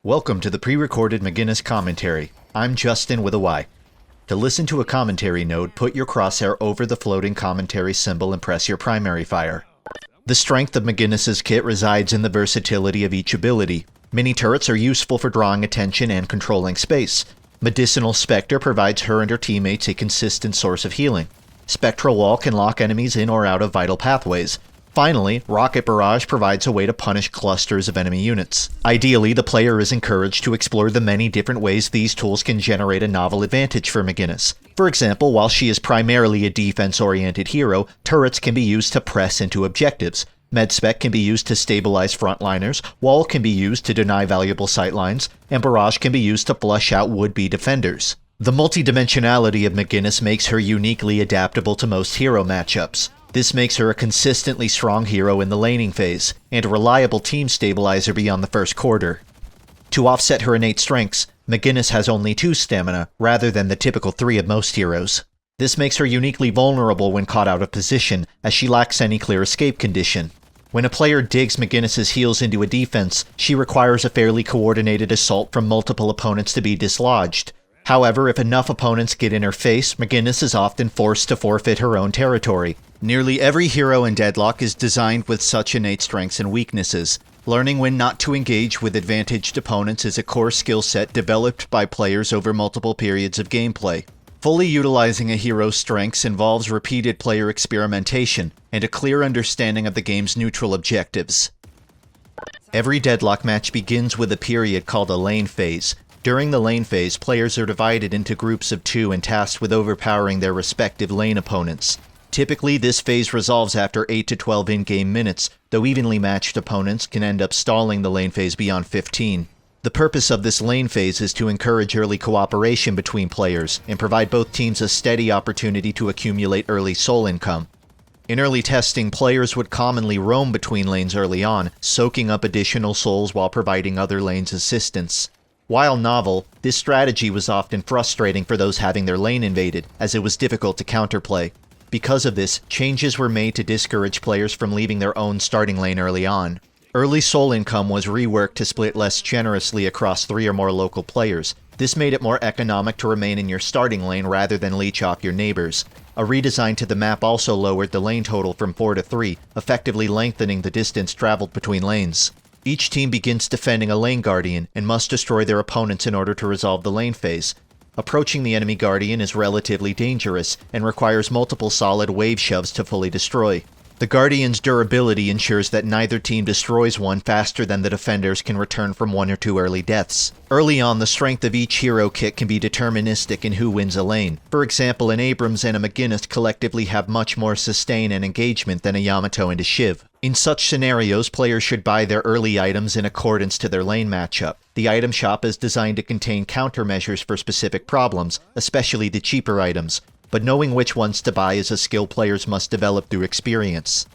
Welcome to the pre-recorded McGinnis commentary. I'm Justyn with a Y. To listen to a commentary node, put your crosshair over the floating commentary symbol and press your primary fire. The strength of McGinnis's kit resides in the versatility of each ability. Mini turrets are useful for drawing attention and controlling space. Medicinal Spectre provides her and her teammates a consistent source of healing. Spectral Wall can lock enemies in or out of vital pathways. Finally, Rocket Barrage provides a way to punish clusters of enemy units. Ideally, the player is encouraged to explore the many different ways these tools can generate a novel advantage for McGinnis. For example, while she is primarily a defense-oriented hero, turrets can be used to press into objectives. Medspec can be used to stabilize frontliners, Wall can be used to deny valuable sightlines, and Barrage can be used to flush out would-be defenders. The multidimensionality of McGinnis makes her uniquely adaptable to most hero matchups. This makes her a consistently strong hero in the laning phase, and a reliable team stabilizer beyond the first quarter. To offset her innate strengths, McGinnis has only 2 stamina, rather than the typical 3 of most heroes. This makes her uniquely vulnerable when caught out of position, as she lacks any clear escape condition. When a player digs McGinnis's heals into a defense, she requires a fairly coordinated assault from multiple opponents to be dislodged. However, if enough opponents get in her face, McGinnis is often forced to forfeit her own territory. Nearly every hero in Deadlock is designed with such innate strengths and weaknesses. Learning when not to engage with advantaged opponents is a core skill set developed by players over multiple periods of gameplay. Fully utilizing a hero's strengths involves repeated player experimentation and a clear understanding of the game's neutral objectives. Every Deadlock match begins with a period called a lane phase. During the lane phase, players are divided into groups of 2 and tasked with overpowering their respective lane opponents. Typically, this phase resolves after 8 to 12 in-game minutes, though evenly matched opponents can end up stalling the lane phase beyond 15. The purpose of this lane phase is to encourage early cooperation between players, and provide both teams a steady opportunity to accumulate early soul income. In early testing, players would commonly roam between lanes early on, soaking up additional souls while providing other lanes assistance. While novel, this strategy was often frustrating for those having their lane invaded, as it was difficult to counterplay. Because of this, changes were made to discourage players from leaving their own starting lane early on. Early soul income was reworked to split less generously across 3 or more local players. This made it more economic to remain in your starting lane rather than leech off your neighbors. A redesign to the map also lowered the lane total from 4 to 3, effectively lengthening the distance traveled between lanes. Each team begins defending a lane guardian and must destroy their opponents in order to resolve the lane phase. Approaching the enemy guardian is relatively dangerous and requires multiple solid wave shoves to fully destroy. The guardian's durability ensures that neither team destroys one faster than the defenders can return from 1 or 2 early deaths. Early on, the strength of each hero kit can be deterministic in who wins a lane. For example, an Abrams and a McGinnis collectively have much more sustain and engagement than a Yamato and a Shiv. In such scenarios, players should buy their early items in accordance to their lane matchup. The item shop is designed to contain countermeasures for specific problems, especially the cheaper items, but knowing which ones to buy is a skill players must develop through experience.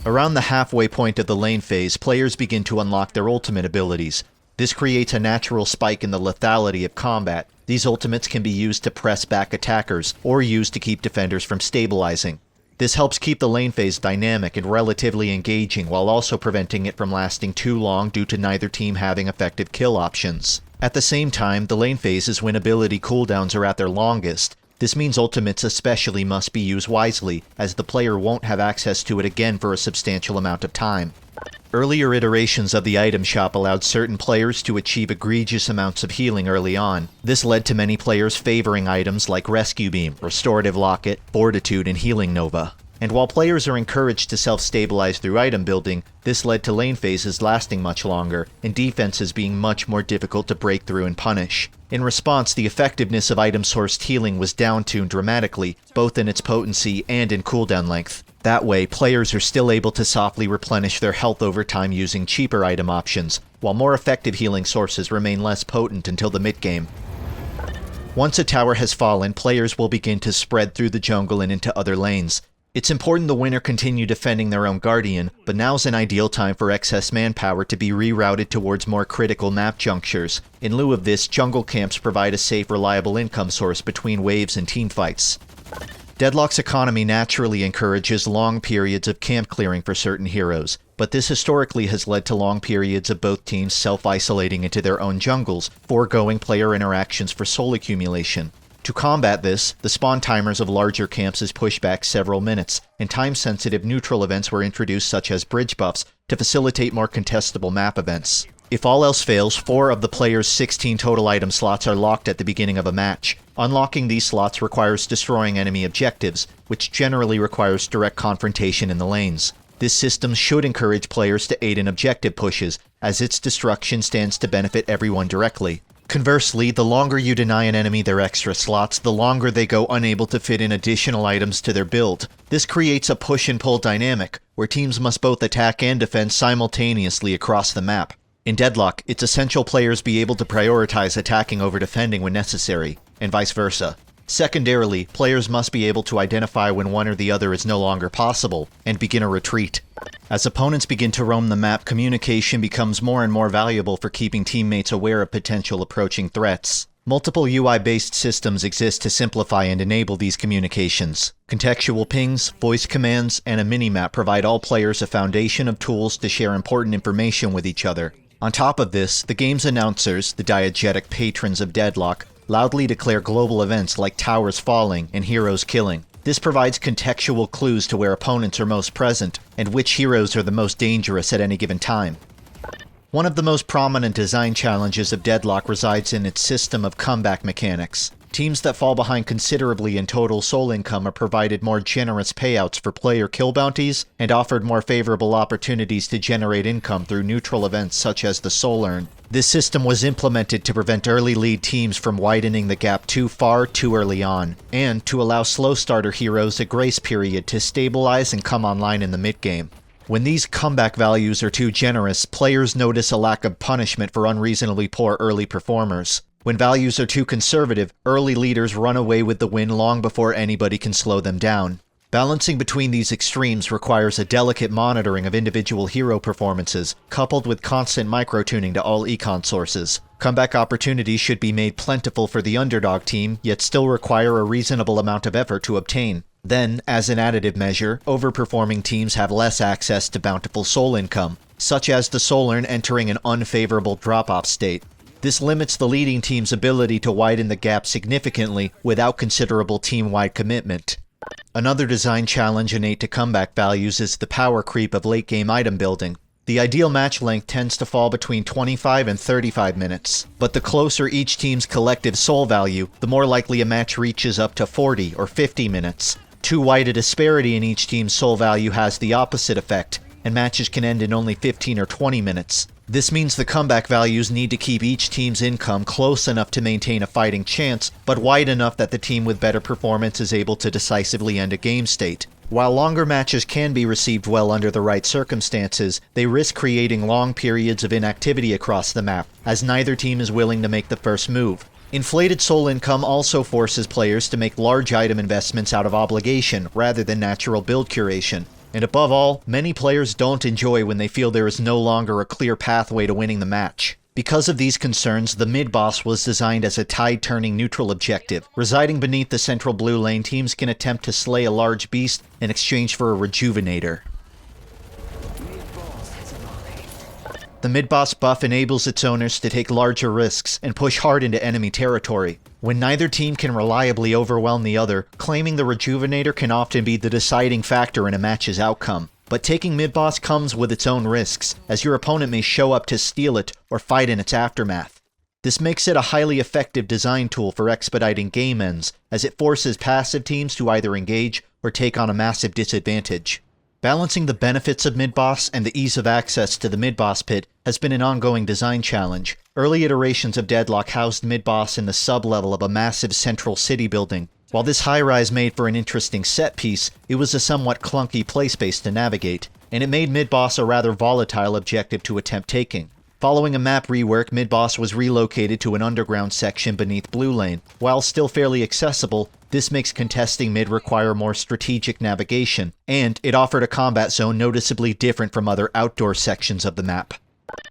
Around the halfway point of the lane phase, players begin to unlock their ultimate abilities. This creates a natural spike in the lethality of combat. These ultimates can be used to press back attackers, or used to keep defenders from stabilizing. This helps keep the lane phase dynamic and relatively engaging while also preventing it from lasting too long due to neither team having effective kill options. At the same time, the lane phase is when ability cooldowns are at their longest. This means ultimates especially must be used wisely, as the player won't have access to it again for a substantial amount of time. Earlier iterations of the item shop allowed certain players to achieve egregious amounts of healing early on. This led to many players favoring items like Rescue Beam, Restorative Locket, Fortitude, and Healing Nova. And while players are encouraged to self-stabilize through item building, this led to lane phases lasting much longer, and defenses being much more difficult to break through and punish. In response, the effectiveness of item-sourced healing was downtuned dramatically, both in its potency and in cooldown length. That way, players are still able to softly replenish their health over time using cheaper item options, while more effective healing sources remain less potent until the mid-game. Once a tower has fallen, players will begin to spread through the jungle and into other lanes. It's important the winner continue defending their own guardian, but now's an ideal time for excess manpower to be rerouted towards more critical map junctures. In lieu of this, jungle camps provide a safe, reliable income source between waves and teamfights. Deadlock's economy naturally encourages long periods of camp clearing for certain heroes, but this historically has led to long periods of both teams self-isolating into their own jungles, foregoing player interactions for soul accumulation. To combat this, the spawn timers of larger camps is pushed back several minutes, and time-sensitive neutral events were introduced such as bridge buffs to facilitate more contestable map events. If all else fails, 4 of the player's 16 total item slots are locked at the beginning of a match. Unlocking these slots requires destroying enemy objectives, which generally requires direct confrontation in the lanes. This system should encourage players to aid in objective pushes, as its destruction stands to benefit everyone directly. Conversely, the longer you deny an enemy their extra slots, the longer they go unable to fit in additional items to their build. This creates a push and pull dynamic, where teams must both attack and defend simultaneously across the map. In Deadlock, it's essential players be able to prioritize attacking over defending when necessary, and vice versa. Secondarily, players must be able to identify when one or the other is no longer possible, and begin a retreat. As opponents begin to roam the map, communication becomes more and more valuable for keeping teammates aware of potential approaching threats. Multiple UI-based systems exist to simplify and enable these communications. Contextual pings, voice commands, and a minimap provide all players a foundation of tools to share important information with each other. On top of this, the game's announcers, the diegetic patrons of Deadlock, loudly declare global events like towers falling and heroes killing. This provides contextual clues to where opponents are most present, and which heroes are the most dangerous at any given time. One of the most prominent design challenges of Deadlock resides in its system of comeback mechanics. Teams that fall behind considerably in total soul income are provided more generous payouts for player kill bounties, and offered more favorable opportunities to generate income through neutral events such as the Soul Urn. This system was implemented to prevent early lead teams from widening the gap too far too early on, and to allow slow starter heroes a grace period to stabilize and come online in the mid-game. When these comeback values are too generous, players notice a lack of punishment for unreasonably poor early performers. When values are too conservative, early leaders run away with the win long before anybody can slow them down. Balancing between these extremes requires a delicate monitoring of individual hero performances, coupled with constant micro-tuning to all econ sources. Comeback opportunities should be made plentiful for the underdog team, yet still require a reasonable amount of effort to obtain. Then, as an additive measure, overperforming teams have less access to bountiful soul income, such as the Soul Urn entering an unfavorable drop-off state. This limits the leading team's ability to widen the gap significantly without considerable team-wide commitment. Another design challenge innate to comeback values is the power creep of late-game item building. The ideal match length tends to fall between 25 and 35 minutes, but the closer each team's collective soul value, the more likely a match reaches up to 40 or 50 minutes. Too wide a disparity in each team's soul value has the opposite effect, and matches can end in only 15 or 20 minutes. This means the comeback values need to keep each team's income close enough to maintain a fighting chance, but wide enough that the team with better performance is able to decisively end a game state. While longer matches can be received well under the right circumstances, they risk creating long periods of inactivity across the map, as neither team is willing to make the first move. Inflated soul income also forces players to make large item investments out of obligation rather than natural build curation. And above all, many players don't enjoy when they feel there is no longer a clear pathway to winning the match. Because of these concerns, the Midboss was designed as a tide-turning neutral objective. Residing beneath the central blue lane, teams can attempt to slay a large beast in exchange for a Rejuvenator. The Midboss buff enables its owners to take larger risks and push hard into enemy territory. When neither team can reliably overwhelm the other, claiming the Rejuvenator can often be the deciding factor in a match's outcome. But taking Midboss comes with its own risks, as your opponent may show up to steal it or fight in its aftermath. This makes it a highly effective design tool for expediting game ends, as it forces passive teams to either engage or take on a massive disadvantage. Balancing the benefits of Midboss and the ease of access to the Midboss pit has been an ongoing design challenge. Early iterations of Deadlock housed Midboss in the sub-level of a massive central city building. While this high-rise made for an interesting set piece, it was a somewhat clunky playspace to navigate, and it made Midboss a rather volatile objective to attempt taking. Following a map rework, Midboss was relocated to an underground section beneath Blue Lane. While still fairly accessible, this makes contesting mid require more strategic navigation, and it offered a combat zone noticeably different from other outdoor sections of the map.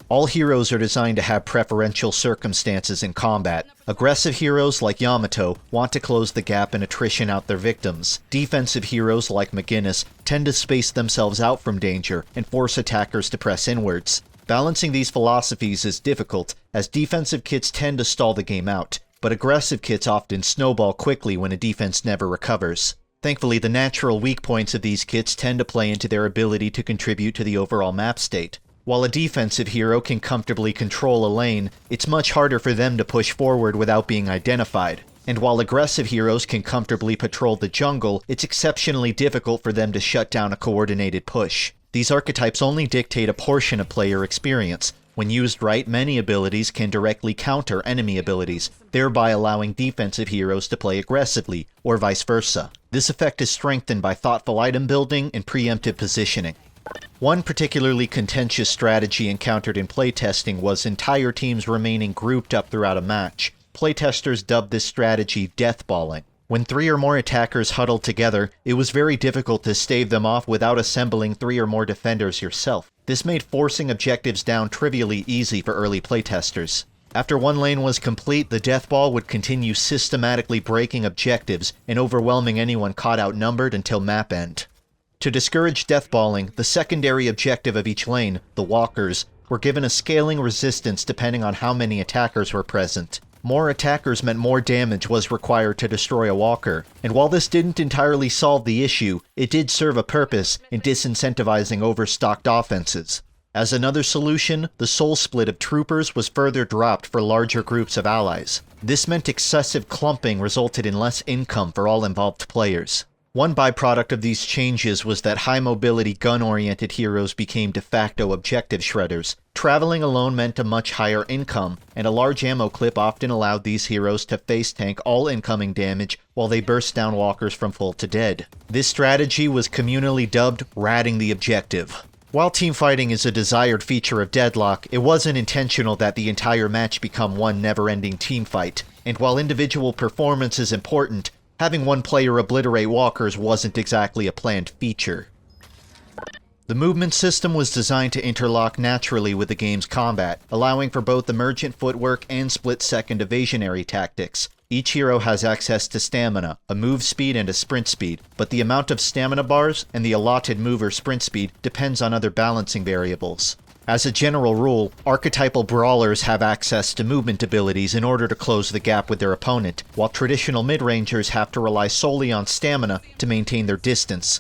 All heroes are designed to have preferential circumstances in combat. Aggressive heroes like Yamato want to close the gap and attrition out their victims. Defensive heroes like McGinnis tend to space themselves out from danger and force attackers to press inwards. Balancing these philosophies is difficult, as defensive kits tend to stall the game out, but aggressive kits often snowball quickly when a defense never recovers. Thankfully, the natural weak points of these kits tend to play into their ability to contribute to the overall map state. While a defensive hero can comfortably control a lane, it's much harder for them to push forward without being identified. And while aggressive heroes can comfortably patrol the jungle, it's exceptionally difficult for them to shut down a coordinated push. These archetypes only dictate a portion of player experience. When used right, many abilities can directly counter enemy abilities, thereby allowing defensive heroes to play aggressively, or vice versa. This effect is strengthened by thoughtful item building and preemptive positioning. One particularly contentious strategy encountered in playtesting was entire teams remaining grouped up throughout a match. Playtesters dubbed this strategy Deathballing. When 3 or more attackers huddled together, it was very difficult to stave them off without assembling 3 or more defenders yourself. This made forcing objectives down trivially easy for early playtesters. After one lane was complete, the Deathball would continue systematically breaking objectives and overwhelming anyone caught outnumbered until map end. To discourage deathballing, the secondary objective of each lane, the walkers, were given a scaling resistance depending on how many attackers were present. More attackers meant more damage was required to destroy a walker, and while this didn't entirely solve the issue, it did serve a purpose in disincentivizing overstocked offenses. As another solution, the soul split of troopers was further dropped for larger groups of allies. This meant excessive clumping resulted in less income for all involved players. One byproduct of these changes was that high-mobility gun-oriented heroes became de facto objective shredders. Traveling alone meant a much higher income, and a large ammo clip often allowed these heroes to face tank all incoming damage while they burst down walkers from full to dead. This strategy was communally dubbed ratting the objective. While teamfighting is a desired feature of Deadlock, it wasn't intentional that the entire match become one never-ending teamfight, and while individual performance is important, having one player obliterate walkers wasn't exactly a planned feature. The movement system was designed to interlock naturally with the game's combat, allowing for both emergent footwork and split-second evasionary tactics. Each hero has access to stamina, a move speed and a sprint speed, but the amount of stamina bars and the allotted move or sprint speed depends on other balancing variables. As a general rule, archetypal brawlers have access to movement abilities in order to close the gap with their opponent, while traditional mid-rangers have to rely solely on stamina to maintain their distance.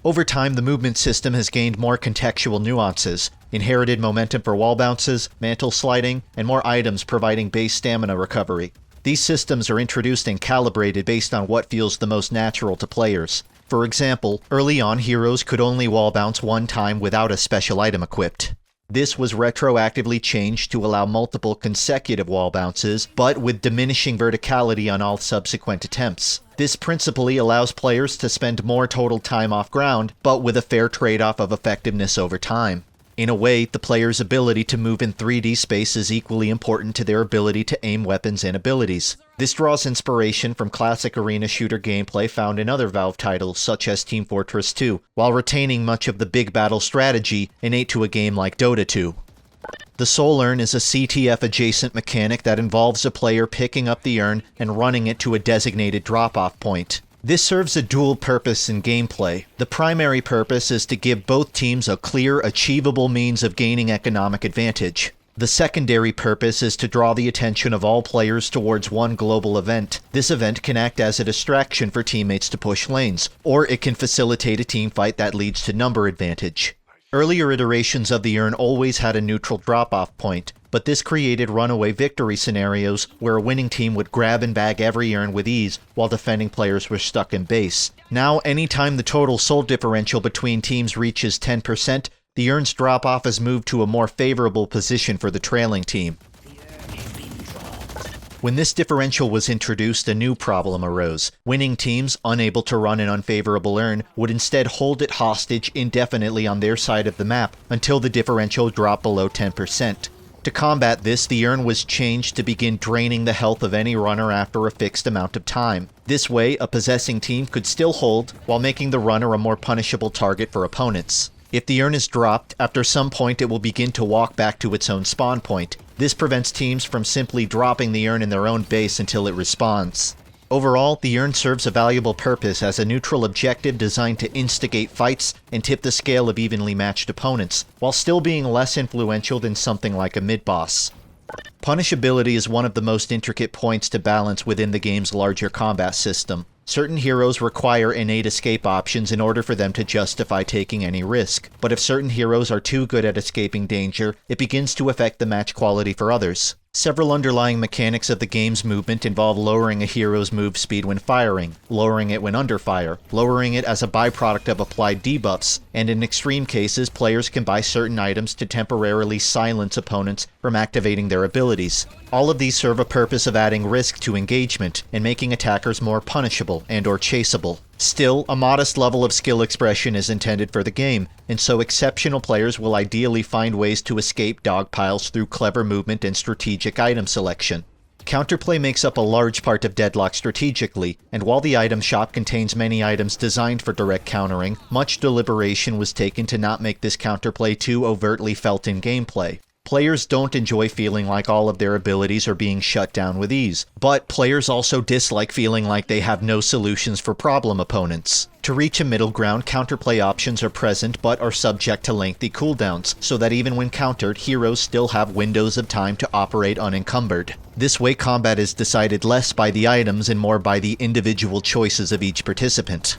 Over time, the movement system has gained more contextual nuances, inherited momentum for wall bounces, mantle sliding, and more items providing base stamina recovery. These systems are introduced and calibrated based on what feels the most natural to players. For example, early on heroes could only wall bounce one time without a special item equipped. This was retroactively changed to allow multiple consecutive wall bounces, but with diminishing verticality on all subsequent attempts. This principally allows players to spend more total time off ground, but with a fair trade-off of effectiveness over time. In a way, the player's ability to move in 3D space is equally important to their ability to aim weapons and abilities. This draws inspiration from classic arena shooter gameplay found in other Valve titles such as Team Fortress 2, while retaining much of the big battle strategy innate to a game like Dota 2. The Soul Urn is a CTF-adjacent mechanic that involves a player picking up the urn and running it to a designated drop-off point. This serves a dual purpose in gameplay. The primary purpose is to give both teams a clear, achievable means of gaining economic advantage. The secondary purpose is to draw the attention of all players towards one global event. This event can act as a distraction for teammates to push lanes, or it can facilitate a team fight that leads to number advantage. Earlier iterations of the urn always had a neutral drop-off point, but this created runaway victory scenarios where a winning team would grab and bag every urn with ease while defending players were stuck in base. Now, anytime the total soul differential between teams reaches 10%, the urn's drop-off is moved to a more favorable position for the trailing team. When this differential was introduced, a new problem arose. Winning teams, unable to run an unfavorable urn, would instead hold it hostage indefinitely on their side of the map until the differential dropped below 10%. To combat this, the urn was changed to begin draining the health of any runner after a fixed amount of time. This way, a possessing team could still hold, while making the runner a more punishable target for opponents. If the urn is dropped, after some point it will begin to walk back to its own spawn point. This prevents teams from simply dropping the urn in their own base until it respawns. Overall, the urn serves a valuable purpose as a neutral objective designed to instigate fights and tip the scale of evenly matched opponents, while still being less influential than something like a mid-boss. Punishability is one of the most intricate points to balance within the game's larger combat system. Certain heroes require innate escape options in order for them to justify taking any risk, but if certain heroes are too good at escaping danger, it begins to affect the match quality for others. Several underlying mechanics of the game's movement involve lowering a hero's move speed when firing, lowering it when under fire, lowering it as a byproduct of applied debuffs, and in extreme cases, players can buy certain items to temporarily silence opponents from activating their abilities. All of these serve a purpose of adding risk to engagement and making attackers more punishable and/or chaseable. Still, a modest level of skill expression is intended for the game, and so exceptional players will ideally find ways to escape dogpiles through clever movement and strategic item selection. Counterplay makes up a large part of Deadlock strategically, and while the item shop contains many items designed for direct countering, much deliberation was taken to not make this counterplay too overtly felt in gameplay. Players don't enjoy feeling like all of their abilities are being shut down with ease, but players also dislike feeling like they have no solutions for problem opponents. To reach a middle ground, counterplay options are present but are subject to lengthy cooldowns, so that even when countered, heroes still have windows of time to operate unencumbered. This way, combat is decided less by the items and more by the individual choices of each participant.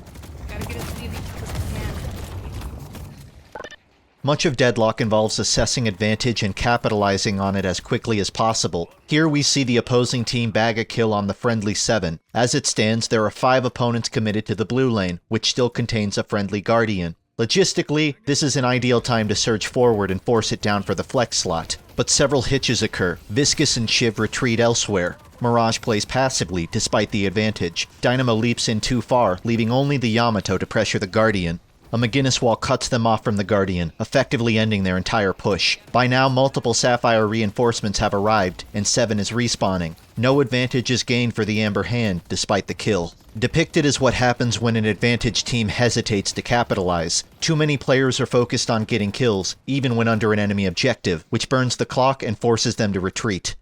Much of Deadlock involves assessing advantage and capitalizing on it as quickly as possible. Here we see the opposing team bag a kill on the friendly 7. As it stands, there are 5 opponents committed to the blue lane, which still contains a friendly Guardian. Logistically, this is an ideal time to surge forward and force it down for the flex slot. But several hitches occur. Viscous and Shiv retreat elsewhere. Mirage plays passively, despite the advantage. Dynamo leaps in too far, leaving only the Yamato to pressure the Guardian. A McGinnis wall cuts them off from the Guardian, effectively ending their entire push. By now, multiple Sapphire reinforcements have arrived, and 7 is respawning. No advantage is gained for the Amber Hand, despite the kill. Depicted as what happens when an advantage team hesitates to capitalize. Too many players are focused on getting kills, even when under an enemy objective, which burns the clock and forces them to retreat.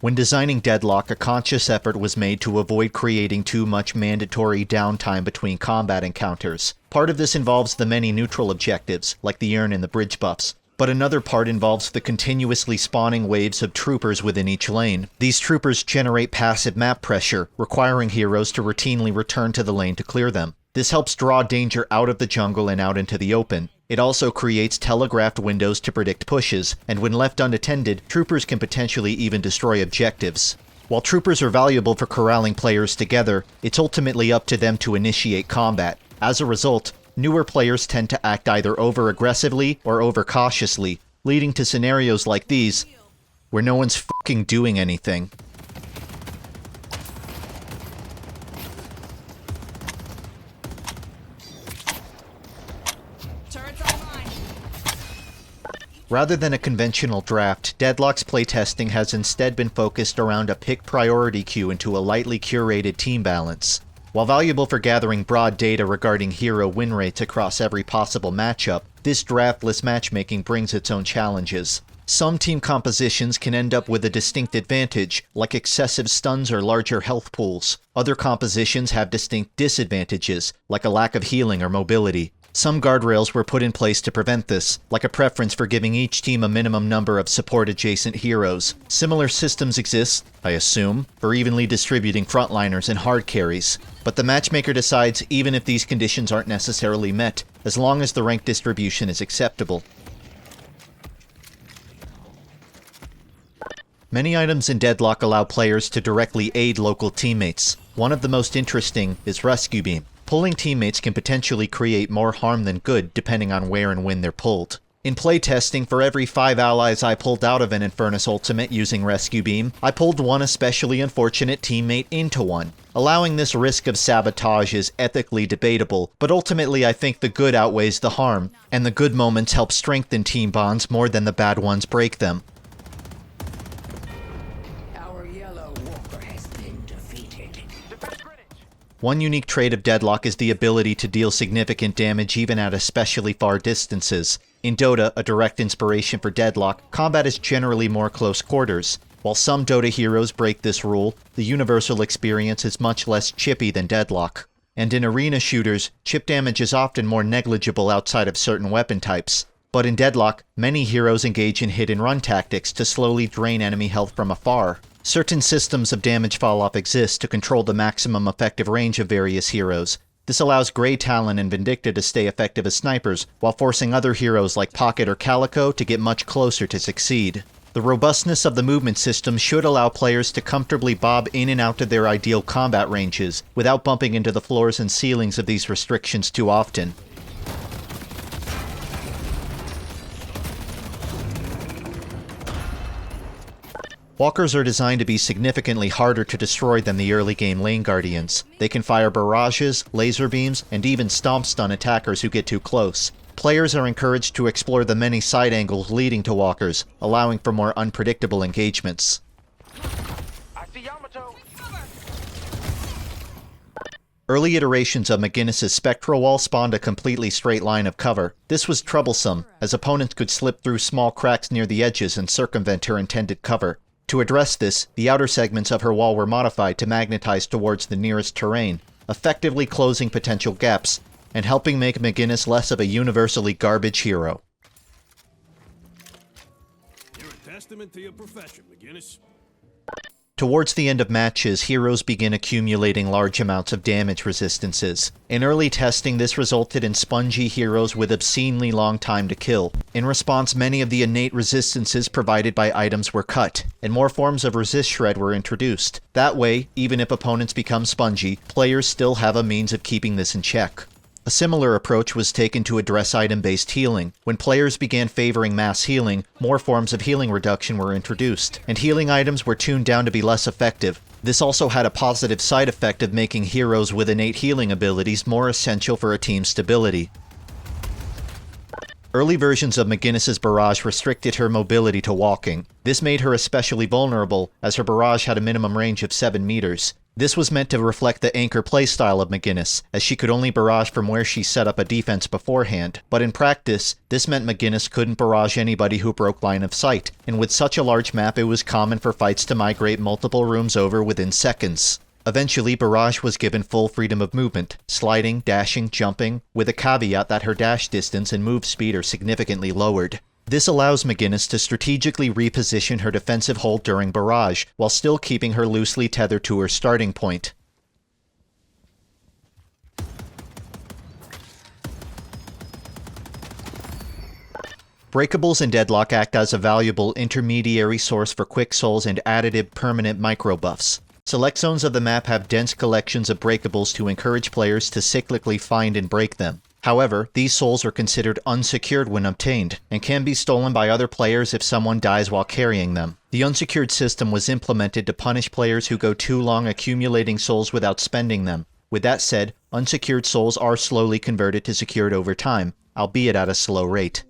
When designing Deadlock, a conscious effort was made to avoid creating too much mandatory downtime between combat encounters. Part of this involves the many neutral objectives, like the urn and the bridge buffs, but another part involves the continuously spawning waves of troopers within each lane. These troopers generate passive map pressure, requiring heroes to routinely return to the lane to clear them. This helps draw danger out of the jungle and out into the open. It also creates telegraphed windows to predict pushes, and when left unattended, troopers can potentially even destroy objectives. While troopers are valuable for corralling players together, it's ultimately up to them to initiate combat. As a result, newer players tend to act either over-aggressively or over-cautiously, leading to scenarios like these, where no one's fucking doing anything. Rather than a conventional draft, Deadlock's playtesting has instead been focused around a pick priority queue into a lightly curated team balance. While valuable for gathering broad data regarding hero win rates across every possible matchup, this draftless matchmaking brings its own challenges. Some team compositions can end up with a distinct advantage, like excessive stuns or larger health pools. Other compositions have distinct disadvantages, like a lack of healing or mobility. Some guardrails were put in place to prevent this, like a preference for giving each team a minimum number of support-adjacent heroes. Similar systems exist, I assume, for evenly distributing frontliners and hard carries, but the matchmaker decides even if these conditions aren't necessarily met, as long as the rank distribution is acceptable. Many items in Deadlock allow players to directly aid local teammates. One of the most interesting is Rescue Beam. Pulling teammates can potentially create more harm than good depending on where and when they're pulled. In playtesting, for every 5 allies I pulled out of an Infernus ultimate using Rescue Beam, I pulled one especially unfortunate teammate into one. Allowing this risk of sabotage is ethically debatable, but ultimately I think the good outweighs the harm, and the good moments help strengthen team bonds more than the bad ones break them. One unique trait of Deadlock is the ability to deal significant damage even at especially far distances. In Dota, a direct inspiration for Deadlock, combat is generally more close quarters. While some Dota heroes break this rule, the universal experience is much less chippy than Deadlock. And in arena shooters, chip damage is often more negligible outside of certain weapon types. But in Deadlock, many heroes engage in hit-and-run tactics to slowly drain enemy health from afar. Certain systems of damage falloff exist to control the maximum effective range of various heroes. This allows Grey Talon and Vindicta to stay effective as snipers, while forcing other heroes like Pocket or Calico to get much closer to succeed. The robustness of the movement system should allow players to comfortably bob in and out of their ideal combat ranges, without bumping into the floors and ceilings of these restrictions too often. Walkers are designed to be significantly harder to destroy than the early game lane guardians. They can fire barrages, laser beams, and even stomp stun attackers who get too close. Players are encouraged to explore the many side angles leading to walkers, allowing for more unpredictable engagements. I see Yamato. Early iterations of McGinnis' Spectral wall spawned a completely straight line of cover. This was troublesome, as opponents could slip through small cracks near the edges and circumvent her intended cover. To address this, the outer segments of her wall were modified to magnetize towards the nearest terrain, effectively closing potential gaps, and helping make McGinnis less of a universally garbage hero. You're a testament to your profession, McGinnis. Towards the end of matches, heroes begin accumulating large amounts of damage resistances. In early testing, this resulted in spongy heroes with obscenely long time to kill. In response, many of the innate resistances provided by items were cut, and more forms of resist shred were introduced. That way, even if opponents become spongy, players still have a means of keeping this in check. A similar approach was taken to address item-based healing. When players began favoring mass healing, more forms of healing reduction were introduced, and healing items were tuned down to be less effective. This also had a positive side effect of making heroes with innate healing abilities more essential for a team's stability. Early versions of McGinnis' Barrage restricted her mobility to walking. This made her especially vulnerable, as her barrage had a minimum range of 7 meters. This was meant to reflect the anchor playstyle of McGinnis, as she could only barrage from where she set up a defense beforehand. But in practice, this meant McGinnis couldn't barrage anybody who broke line of sight, and with such a large map it was common for fights to migrate multiple rooms over within seconds. Eventually, Barrage was given full freedom of movement, sliding, dashing, jumping, with a caveat that her dash distance and move speed are significantly lowered. This allows McGinnis to strategically reposition her defensive hold during Barrage, while still keeping her loosely tethered to her starting point. Breakables and Deadlock act as a valuable intermediary source for quick souls and additive permanent micro buffs. Select zones of the map have dense collections of breakables to encourage players to cyclically find and break them. However, these souls are considered unsecured when obtained, and can be stolen by other players if someone dies while carrying them. The unsecured system was implemented to punish players who go too long accumulating souls without spending them. With that said, unsecured souls are slowly converted to secured over time, albeit at a slow rate.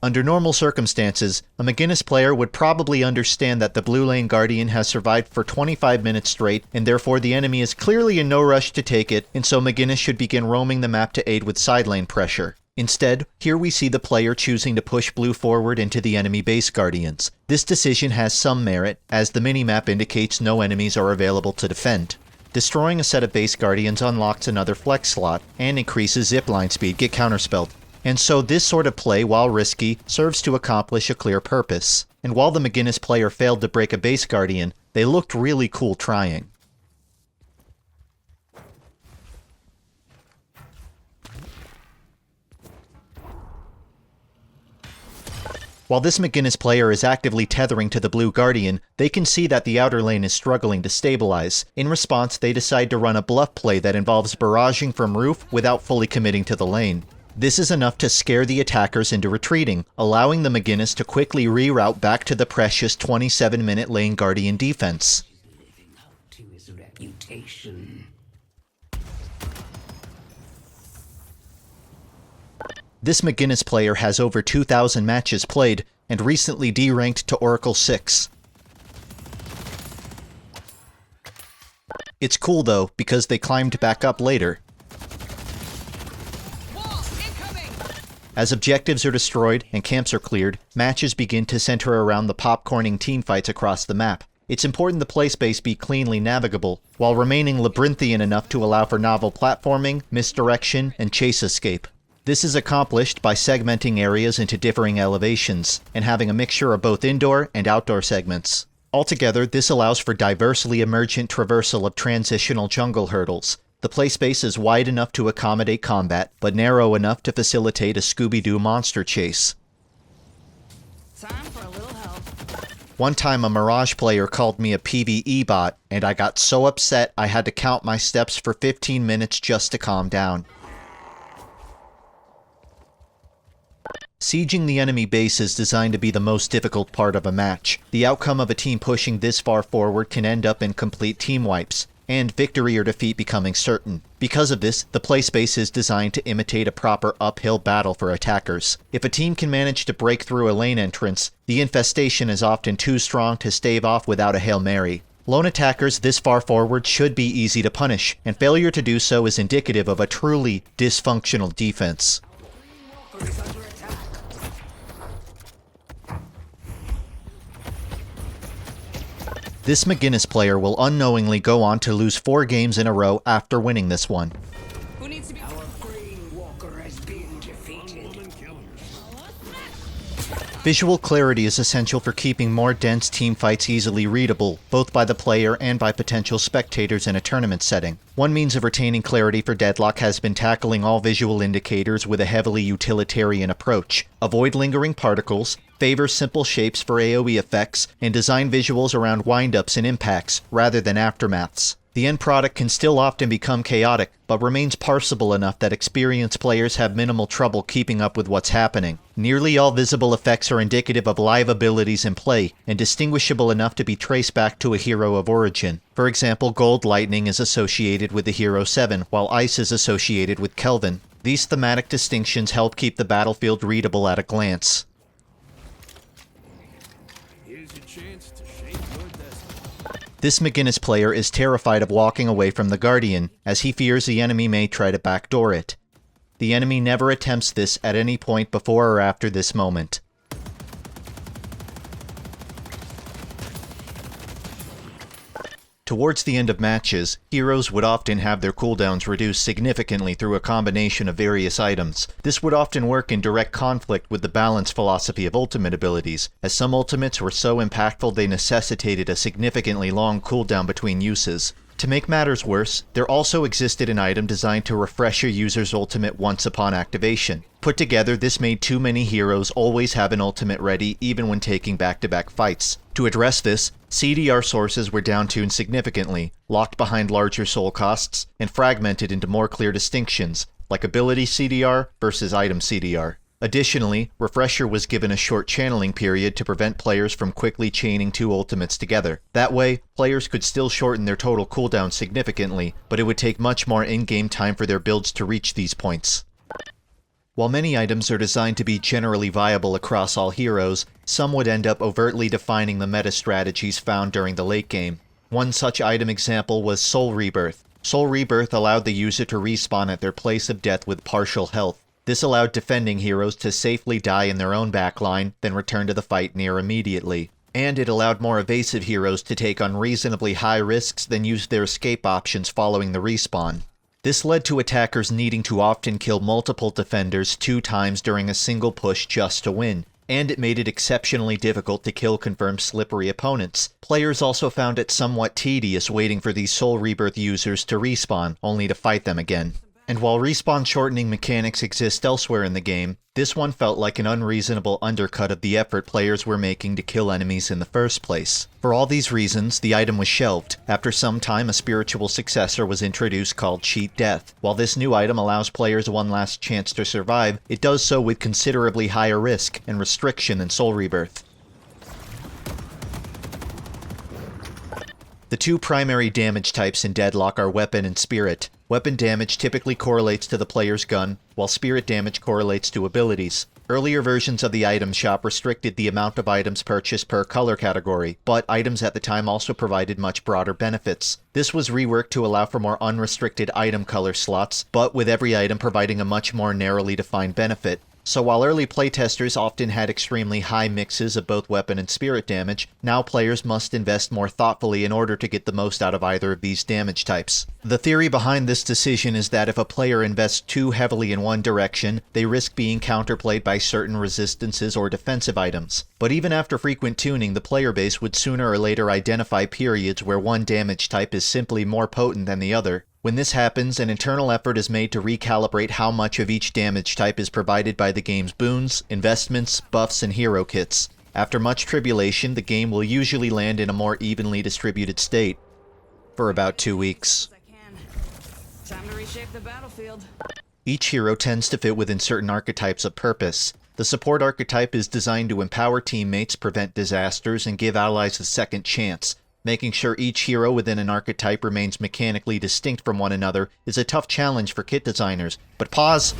Under normal circumstances, a McGinnis player would probably understand that the blue lane guardian has survived for 25 minutes straight, and therefore the enemy is clearly in no rush to take it, and so McGinnis should begin roaming the map to aid with side lane pressure. Instead, here we see the player choosing to push blue forward into the enemy base guardians. This decision has some merit, as the minimap indicates no enemies are available to defend. Destroying a set of base guardians unlocks another flex slot, and increases zipline speed, get counterspelled. And so this sort of play, while risky, serves to accomplish a clear purpose. And while the McGinnis player failed to break a base guardian, they looked really cool trying. While this McGinnis player is actively tethering to the blue guardian, they can see that the outer lane is struggling to stabilize. In response, they decide to run a bluff play that involves barraging from roof without fully committing to the lane. This is enough to scare the attackers into retreating, allowing the McGinnis to quickly reroute back to the precious 27-minute lane guardian defense. Living up to his reputation. This McGinnis player has over 2,000 matches played, and recently D-ranked to Oracle 6. It's cool though, because they climbed back up later. As objectives are destroyed and camps are cleared, matches begin to center around the popcorning teamfights across the map. It's important the play space be cleanly navigable, while remaining labyrinthian enough to allow for novel platforming, misdirection, and chase escape. This is accomplished by segmenting areas into differing elevations, and having a mixture of both indoor and outdoor segments. Altogether, this allows for diversely emergent traversal of transitional jungle hurdles. The play space is wide enough to accommodate combat, but narrow enough to facilitate a Scooby-Doo monster chase. Time for a little help. One time a Mirage player called me a PvE bot, and I got so upset I had to count my steps for 15 minutes just to calm down. Sieging the enemy base is designed to be the most difficult part of a match. The outcome of a team pushing this far forward can end up in complete team wipes, and victory or defeat becoming certain. Because of this, the play space is designed to imitate a proper uphill battle for attackers. If a team can manage to break through a lane entrance, the infestation is often too strong to stave off without a Hail Mary. Lone attackers this far forward should be easy to punish, and failure to do so is indicative of a truly dysfunctional defense. This McGinnis player will unknowingly go on to lose 4 games in a row after winning this one. Who needs to be... Our brain walker has been defeated. Visual clarity is essential for keeping more dense teamfights easily readable, both by the player and by potential spectators in a tournament setting. One means of retaining clarity for Deadlock has been tackling all visual indicators with a heavily utilitarian approach. Avoid lingering particles, favor simple shapes for AoE effects, and design visuals around windups and impacts, rather than aftermaths. The end product can still often become chaotic, but remains parsable enough that experienced players have minimal trouble keeping up with what's happening. Nearly all visible effects are indicative of live abilities in play, and distinguishable enough to be traced back to a hero of origin. For example, Gold Lightning is associated with the hero 7, while Ice is associated with Kelvin. These thematic distinctions help keep the battlefield readable at a glance. Here's your chance to shape your destiny. This McGinnis player is terrified of walking away from the Guardian, as he fears the enemy may try to backdoor it. The enemy never attempts this at any point before or after this moment. Towards the end of matches, heroes would often have their cooldowns reduced significantly through a combination of various items. This would often work in direct conflict with the balance philosophy of ultimate abilities, as some ultimates were so impactful they necessitated a significantly long cooldown between uses. To make matters worse, there also existed an item designed to refresh a user's ultimate once upon activation. Put together, this made too many heroes always have an ultimate ready even when taking back-to-back fights. To address this, CDR sources were downtuned significantly, locked behind larger soul costs, and fragmented into more clear distinctions, like ability CDR versus item CDR. Additionally, Refresher was given a short channeling period to prevent players from quickly chaining 2 ultimates together. That way, players could still shorten their total cooldown significantly, but it would take much more in-game time for their builds to reach these points. While many items are designed to be generally viable across all heroes, some would end up overtly defining the meta strategies found during the late game. One such item example was Soul Rebirth. Soul Rebirth allowed the user to respawn at their place of death with partial health. This allowed defending heroes to safely die in their own backline, then return to the fight near immediately. And it allowed more evasive heroes to take unreasonably high risks than use their escape options following the respawn. This led to attackers needing to often kill multiple defenders 2 times during a single push just to win, and it made it exceptionally difficult to kill confirmed slippery opponents. Players also found it somewhat tedious waiting for these Soul Rebirth users to respawn, only to fight them again. And while respawn shortening mechanics exist elsewhere in the game, this one felt like an unreasonable undercut of the effort players were making to kill enemies in the first place. For all these reasons, the item was shelved. After some time, a spiritual successor was introduced called Cheat Death. While this new item allows players one last chance to survive, it does so with considerably higher risk and restriction than Soul Rebirth. The 2 primary damage types in Deadlock are Weapon and Spirit. Weapon damage typically correlates to the player's gun, while spirit damage correlates to abilities. Earlier versions of the item shop restricted the amount of items purchased per color category, but items at the time also provided much broader benefits. This was reworked to allow for more unrestricted item color slots, but with every item providing a much more narrowly defined benefit. So while early playtesters often had extremely high mixes of both weapon and spirit damage, now players must invest more thoughtfully in order to get the most out of either of these damage types. The theory behind this decision is that if a player invests too heavily in one direction, they risk being counterplayed by certain resistances or defensive items. But even after frequent tuning, the player base would sooner or later identify periods where one damage type is simply more potent than the other. When this happens, an internal effort is made to recalibrate how much of each damage type is provided by the game's boons, investments, buffs, and hero kits. After much tribulation, the game will usually land in a more evenly distributed state. For about 2 weeks. Time to reshape the battlefield. Each hero tends to fit within certain archetypes of purpose. The support archetype is designed to empower teammates, prevent disasters, and give allies a second chance. Making sure each hero within an archetype remains mechanically distinct from one another is a tough challenge for kit designers. But pause!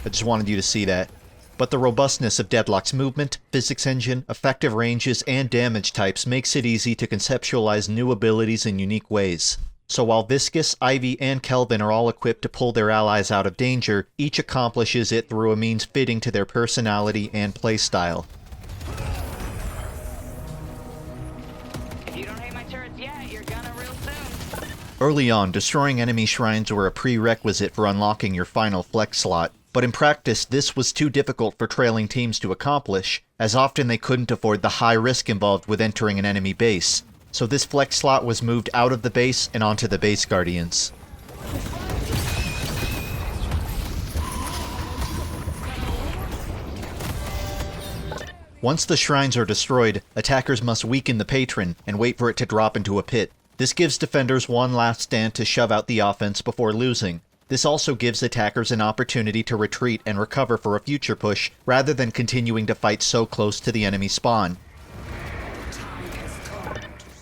I just wanted you to see that. But the robustness of Deadlock's movement, physics engine, effective ranges, and damage types makes it easy to conceptualize new abilities in unique ways. So while Viscous, Ivy, and Kelvin are all equipped to pull their allies out of danger, each accomplishes it through a means fitting to their personality and playstyle. Early on, destroying enemy shrines were a prerequisite for unlocking your final flex slot, but in practice this was too difficult for trailing teams to accomplish, as often they couldn't afford the high risk involved with entering an enemy base. So this flex slot was moved out of the base and onto the base guardians. Once the shrines are destroyed, attackers must weaken the Patron and wait for it to drop into a pit. This gives defenders one last stand to shove out the offense before losing. This also gives attackers an opportunity to retreat and recover for a future push, rather than continuing to fight so close to the enemy spawn.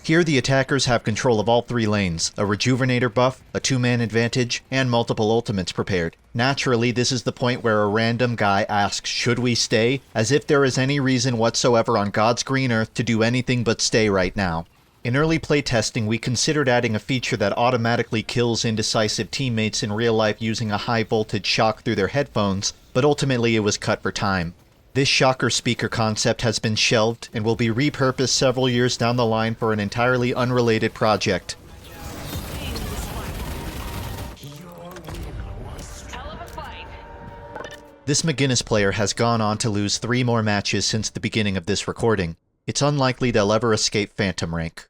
Here the attackers have control of all 3 lanes, a Rejuvenator buff, a 2-man advantage, and multiple ultimates prepared. Naturally, this is the point where a random guy asks, should we stay? As if there is any reason whatsoever on God's green earth to do anything but stay right now. In early playtesting, we considered adding a feature that automatically kills indecisive teammates in real life using a high voltage shock through their headphones, but ultimately it was cut for time. This shocker speaker concept has been shelved and will be repurposed several years down the line for an entirely unrelated project. This McGinnis player has gone on to lose 3 more matches since the beginning of this recording. It's unlikely they'll ever escape Phantom rank.